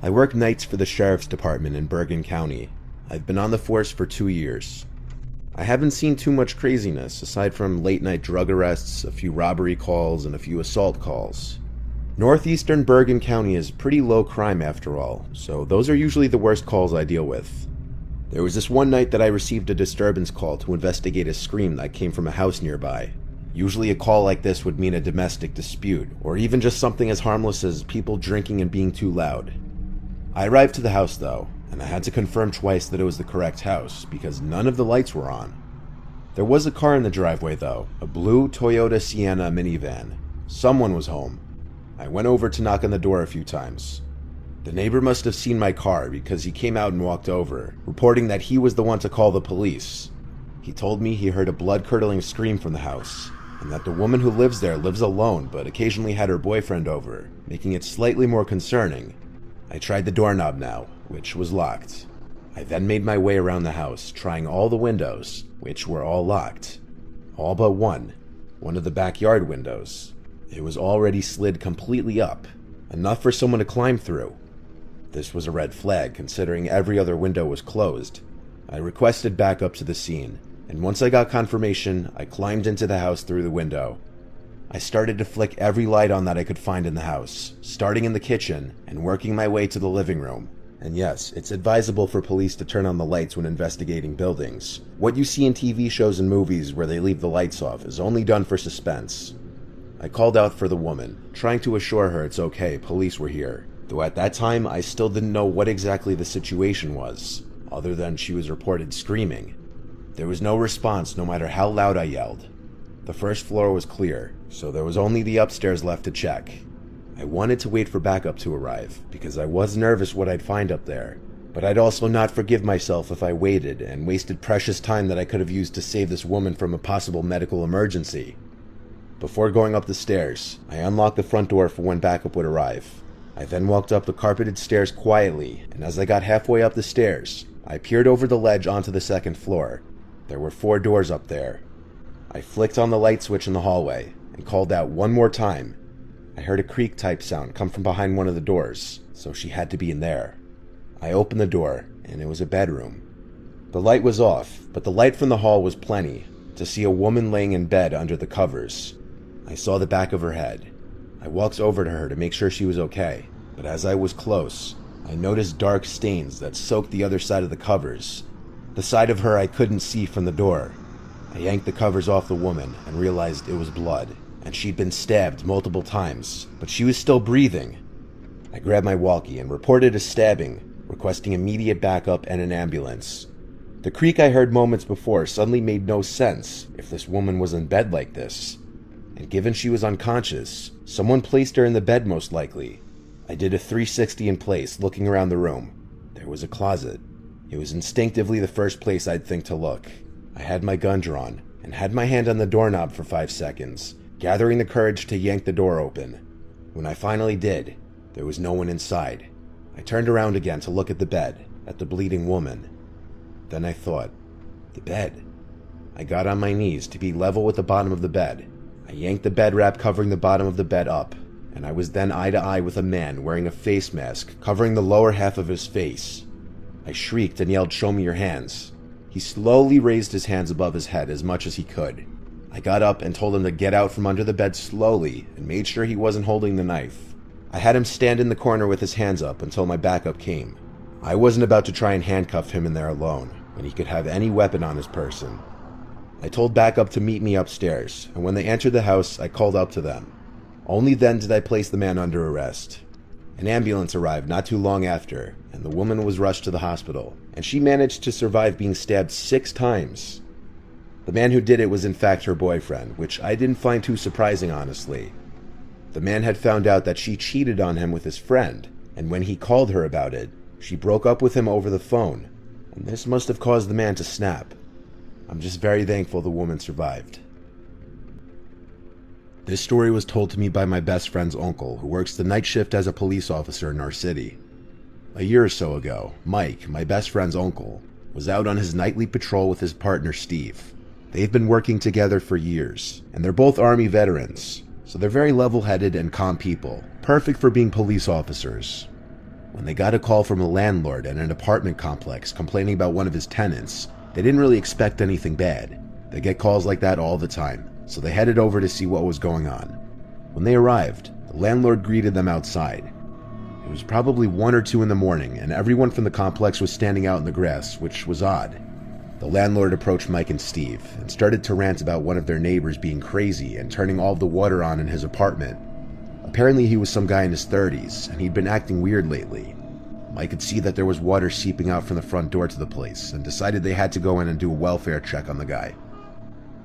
I work nights for the Sheriff's Department in Bergen County. I've been on the force for 2 years. I haven't seen too much craziness, aside from late-night drug arrests, a few robbery calls, and a few assault calls. Northeastern Bergen County is pretty low crime after all, so those are usually the worst calls I deal with. There was this one night that I received a disturbance call to investigate a scream that came from a house nearby. Usually a call like this would mean a domestic dispute, or even just something as harmless as people drinking and being too loud. I arrived to the house though, and I had to confirm twice that it was the correct house, because none of the lights were on. There was a car in the driveway though, a blue Toyota Sienna minivan. Someone was home. I went over to knock on the door a few times. The neighbor must have seen my car because he came out and walked over, reporting that he was the one to call the police. He told me he heard a blood-curdling scream from the house, and that the woman who lives there lives alone but occasionally had her boyfriend over, making it slightly more concerning. I tried the doorknob now, which was locked. I then made my way around the house, trying all the windows, which were all locked. All but one of the backyard windows. It was already slid completely up, enough for someone to climb through. This was a red flag, considering every other window was closed. I requested backup to the scene, and once I got confirmation, I climbed into the house through the window. I started to flick every light on that I could find in the house, starting in the kitchen and working my way to the living room. And yes, it's advisable for police to turn on the lights when investigating buildings. What you see in TV shows and movies where they leave the lights off is only done for suspense. I called out for the woman, trying to assure her it's okay, police were here. Though at that time, I still didn't know what exactly the situation was, other than she was reported screaming. There was no response no matter how loud I yelled. The first floor was clear, so there was only the upstairs left to check. I wanted to wait for backup to arrive, because I was nervous what I'd find up there, but I'd also not forgive myself if I waited and wasted precious time that I could have used to save this woman from a possible medical emergency. Before going up the stairs, I unlocked the front door for when backup would arrive. I then walked up the carpeted stairs quietly, and as I got halfway up the stairs, I peered over the ledge onto the second floor. There were 4 doors up there. I flicked on the light switch in the hallway and called out one more time. I heard a creak-type sound come from behind one of the doors, so she had to be in there. I opened the door, and it was a bedroom. The light was off, but the light from the hall was plenty to see a woman laying in bed under the covers. I saw the back of her head. I walked over to her to make sure she was okay, but as I was close, I noticed dark stains that soaked the other side of the covers. The side of her I couldn't see from the door. I yanked the covers off the woman and realized it was blood, and she'd been stabbed multiple times, but she was still breathing. I grabbed my walkie and reported a stabbing, requesting immediate backup and an ambulance. The creak I heard moments before suddenly made no sense if this woman was in bed like this. And given she was unconscious, someone placed her in the bed most likely. I did a 360 in place, looking around the room. There was a closet. It was instinctively the first place I'd think to look. I had my gun drawn, and had my hand on the doorknob for 5 seconds, gathering the courage to yank the door open. When I finally did, there was no one inside. I turned around again to look at the bed, at the bleeding woman. Then I thought, the bed. I got on my knees to be level with the bottom of the bed. I yanked the bed wrap covering the bottom of the bed up, and I was then eye to eye with a man wearing a face mask covering the lower half of his face. I shrieked and yelled, "Show me your hands." He slowly raised his hands above his head as much as he could. I got up and told him to get out from under the bed slowly and made sure he wasn't holding the knife. I had him stand in the corner with his hands up until my backup came. I wasn't about to try and handcuff him in there alone, when he could have any weapon on his person. I told backup to meet me upstairs, and when they entered the house, I called up to them. Only then did I place the man under arrest. An ambulance arrived not too long after, and the woman was rushed to the hospital, and she managed to survive being stabbed 6 times. The man who did it was in fact her boyfriend, which I didn't find too surprising, honestly. The man had found out that she cheated on him with his friend, and when he called her about it, she broke up with him over the phone, and this must have caused the man to snap. I'm just very thankful the woman survived. This story was told to me by my best friend's uncle, who works the night shift as a police officer in our city. A year or so ago, Mike, my best friend's uncle, was out on his nightly patrol with his partner Steve. They've been working together for years, and they're both Army veterans, so they're very level-headed and calm people, perfect for being police officers. When they got a call from a landlord at an apartment complex complaining about one of his tenants, they didn't really expect anything bad. They get calls like that all the time, so they headed over to see what was going on. When they arrived, the landlord greeted them outside. It was probably 1 or 2 in the morning, and everyone from the complex was standing out in the grass, which was odd. The landlord approached Mike and Steve and started to rant about one of their neighbors being crazy and turning all the water on in his apartment. Apparently he was some guy in his 30s, and he'd been acting weird lately. Mike could see that there was water seeping out from the front door to the place, and decided they had to go in and do a welfare check on the guy.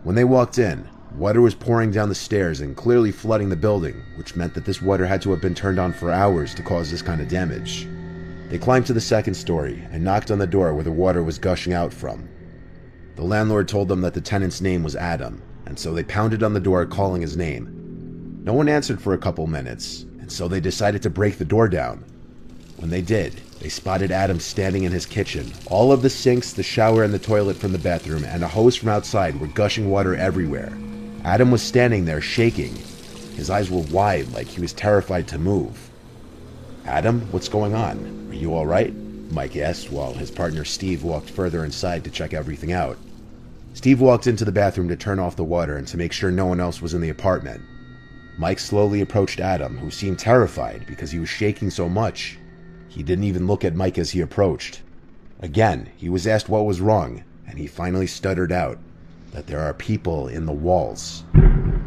When they walked in, water was pouring down the stairs and clearly flooding the building, which meant that this water had to have been turned on for hours to cause this kind of damage. They climbed to the second story and knocked on the door where the water was gushing out from. The landlord told them that the tenant's name was Adam, and so they pounded on the door calling his name. No one answered for a couple minutes, and so they decided to break the door down. When they did, they spotted Adam standing in his kitchen. All of the sinks, the shower, and the toilet from the bathroom, and a hose from outside were gushing water everywhere. Adam was standing there shaking. His eyes were wide, like he was terrified to move. "Adam, what's going on? Are you all right?" Mike asked while his partner Steve walked further inside to check everything out. Steve walked into the bathroom to turn off the water and to make sure no one else was in the apartment. Mike slowly approached Adam, who seemed terrified because he was shaking so much. He didn't even look at Mike as he approached. Again, he was asked what was wrong, and he finally stuttered out that there are people in the walls.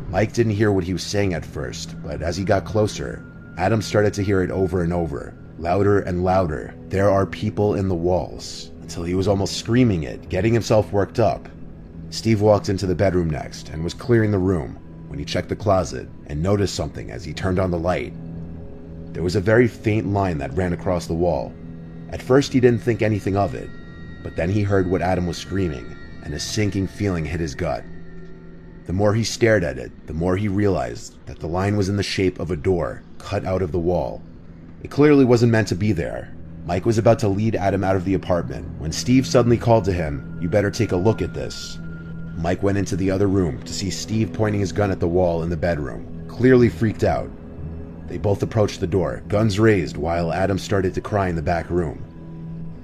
Mike didn't hear what he was saying at first, but as he got closer, Adam started to hear it over and over, louder and louder. "There are people in the walls," until he was almost screaming it, getting himself worked up. Steve walked into the bedroom next and was clearing the room when he checked the closet and noticed something as he turned on the light. There was a very faint line that ran across the wall. At first he didn't think anything of it, but then he heard what Adam was screaming, and a sinking feeling hit his gut. The more he stared at it, the more he realized that the line was in the shape of a door cut out of the wall. It clearly wasn't meant to be there. Mike was about to lead Adam out of the apartment when Steve suddenly called to him, "You better take a look at this." Mike went into the other room to see Steve pointing his gun at the wall in the bedroom, clearly freaked out. They both approached the door, guns raised, while Adam started to cry in the back room.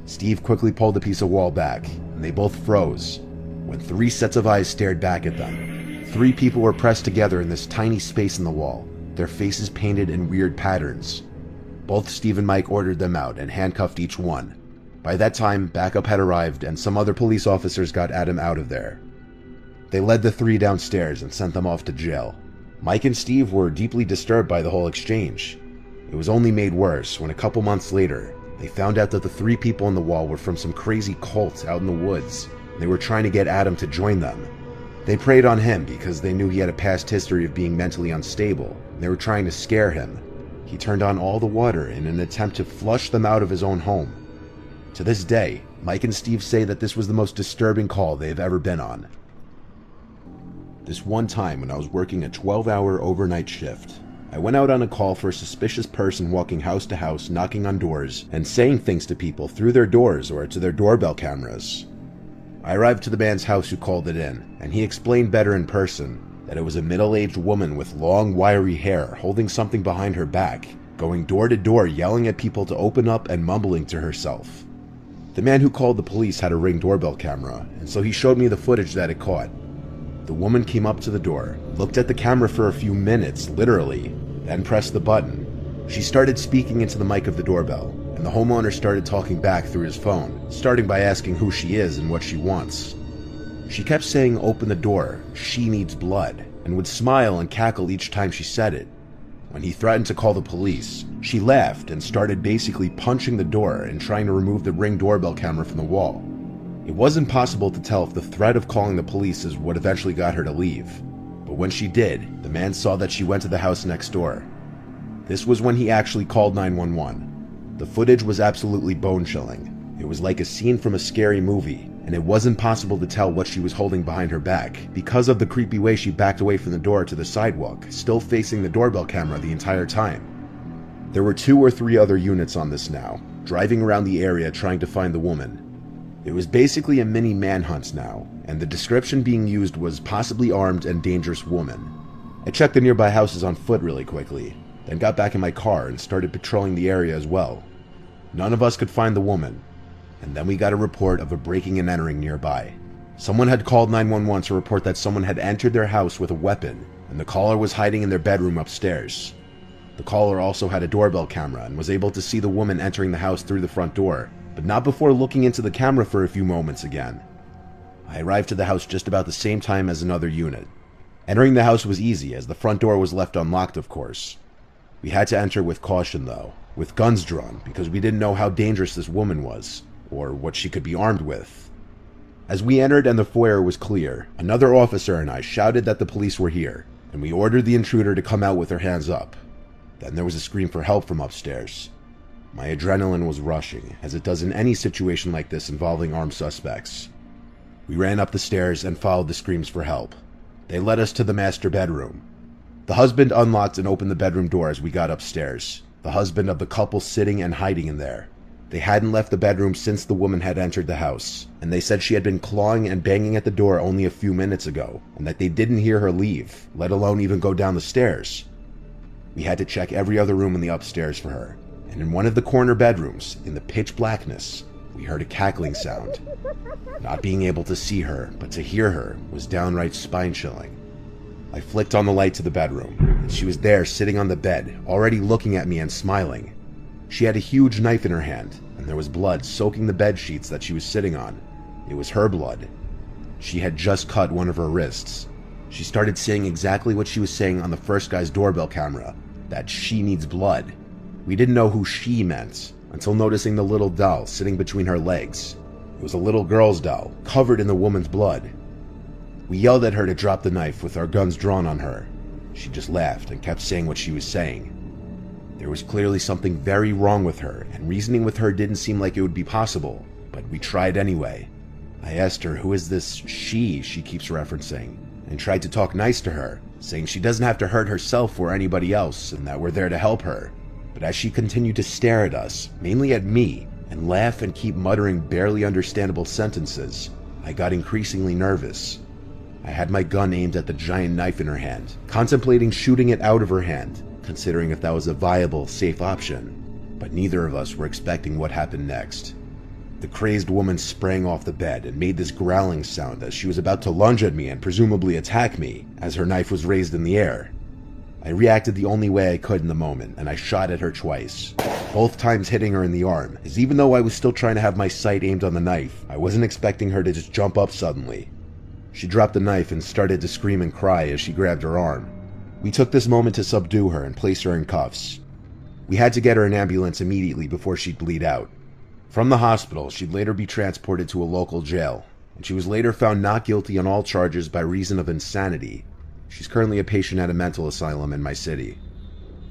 Steve quickly pulled a piece of wall back, and they both froze when 3 sets of eyes stared back at them. 3 people were pressed together in this tiny space in the wall, their faces painted in weird patterns. Both Steve and Mike ordered them out and handcuffed each one. By that time, backup had arrived and some other police officers got Adam out of there. They led the 3 downstairs and sent them off to jail. Mike and Steve were deeply disturbed by the whole exchange. It was only made worse when a couple months later, they found out that the 3 people on the wall were from some crazy cult out in the woods. They were trying to get Adam to join them. They preyed on him because they knew he had a past history of being mentally unstable. They were trying to scare him. He turned on all the water in an attempt to flush them out of his own home. To this day, Mike and Steve say that this was the most disturbing call they have ever been on. This one time when I was working a 12-hour overnight shift, I went out on a call for a suspicious person walking house to house, knocking on doors, and saying things to people through their doors or to their doorbell cameras. I arrived to the man's house who called it in, and he explained better in person that it was a middle-aged woman with long, wiry hair holding something behind her back, going door to door yelling at people to open up and mumbling to herself. The man who called the police had a Ring doorbell camera, and so he showed me the footage that it caught. The woman came up to the door, looked at the camera for a few minutes, literally, then pressed the button. She started speaking into the mic of the doorbell, and the homeowner started talking back through his phone, starting by asking who she is and what she wants. She kept saying, "Open the door, she needs blood," and would smile and cackle each time she said it. When he threatened to call the police, she laughed and started basically punching the door and trying to remove the Ring doorbell camera from the wall. It wasn't possible to tell if the threat of calling the police is what eventually got her to leave. But when she did, the man saw that she went to the house next door. This was when he actually called 911. The footage was absolutely bone-chilling. It was like a scene from a scary movie, and it wasn't possible to tell what she was holding behind her back because of the creepy way she backed away from the door to the sidewalk, still facing the doorbell camera the entire time. There were 2 or 3 other units on this now, driving around the area trying to find the woman. It was basically a mini manhunt now, and the description being used was possibly armed and dangerous woman. I checked the nearby houses on foot really quickly, then got back in my car and started patrolling the area as well. None of us could find the woman, and then we got a report of a breaking and entering nearby. Someone had called 911 to report that someone had entered their house with a weapon, and the caller was hiding in their bedroom upstairs. The caller also had a doorbell camera and was able to see the woman entering the house through the front door, but not before looking into the camera for a few moments again. I arrived to the house just about the same time as another unit. Entering the house was easy, as the front door was left unlocked, of course. We had to enter with caution, though, with guns drawn, because we didn't know how dangerous this woman was, or what she could be armed with. As we entered and the foyer was clear, another officer and I shouted that the police were here, and we ordered the intruder to come out with her hands up. Then there was a scream for help from upstairs. My adrenaline was rushing, as it does in any situation like this involving armed suspects. We ran up the stairs and followed the screams for help. They led us to the master bedroom. The husband unlocked and opened the bedroom door as we got upstairs, the husband of the couple sitting and hiding in there. They hadn't left the bedroom since the woman had entered the house, and they said she had been clawing and banging at the door only a few minutes ago, and that they didn't hear her leave, let alone even go down the stairs. We had to check every other room in the upstairs for her, and in one of the corner bedrooms, in the pitch blackness, we heard a cackling sound. Not being able to see her, but to hear her, was downright spine-chilling. I flicked on the light to the bedroom, and she was there sitting on the bed, already looking at me and smiling. She had a huge knife in her hand, and there was blood soaking the bed sheets that she was sitting on. It was her blood. She had just cut one of her wrists. She started saying exactly what she was saying on the first guy's doorbell camera, that she needs blood. We didn't know who she meant, until noticing the little doll sitting between her legs. It was a little girl's doll, covered in the woman's blood. We yelled at her to drop the knife with our guns drawn on her. She just laughed and kept saying what she was saying. There was clearly something very wrong with her, and reasoning with her didn't seem like it would be possible, but we tried anyway. I asked her who is this she keeps referencing, and tried to talk nice to her, saying she doesn't have to hurt herself or anybody else, and that we're there to help her. But as she continued to stare at us, mainly at me, and laugh and keep muttering barely understandable sentences, I got increasingly nervous. I had my gun aimed at the giant knife in her hand, contemplating shooting it out of her hand, considering if that was a viable, safe option, but neither of us were expecting what happened next. The crazed woman sprang off the bed and made this growling sound as she was about to lunge at me and presumably attack me, as her knife was raised in the air. I reacted the only way I could in the moment, and I shot at her twice, both times hitting her in the arm, as even though I was still trying to have my sight aimed on the knife, I wasn't expecting her to just jump up suddenly. She dropped the knife and started to scream and cry as she grabbed her arm. We took this moment to subdue her and place her in cuffs. We had to get her an ambulance immediately before she'd bleed out. From the hospital, she'd later be transported to a local jail, and she was later found not guilty on all charges by reason of insanity. She's currently a patient at a mental asylum in my city.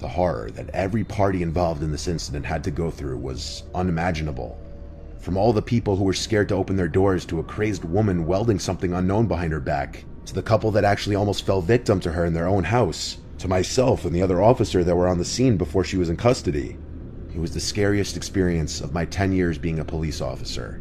The horror that every party involved in this incident had to go through was unimaginable. From all the people who were scared to open their doors to a crazed woman welding something unknown behind her back, to the couple that actually almost fell victim to her in their own house, to myself and the other officer that were on the scene before she was in custody. It was the scariest experience of my 10 years being a police officer.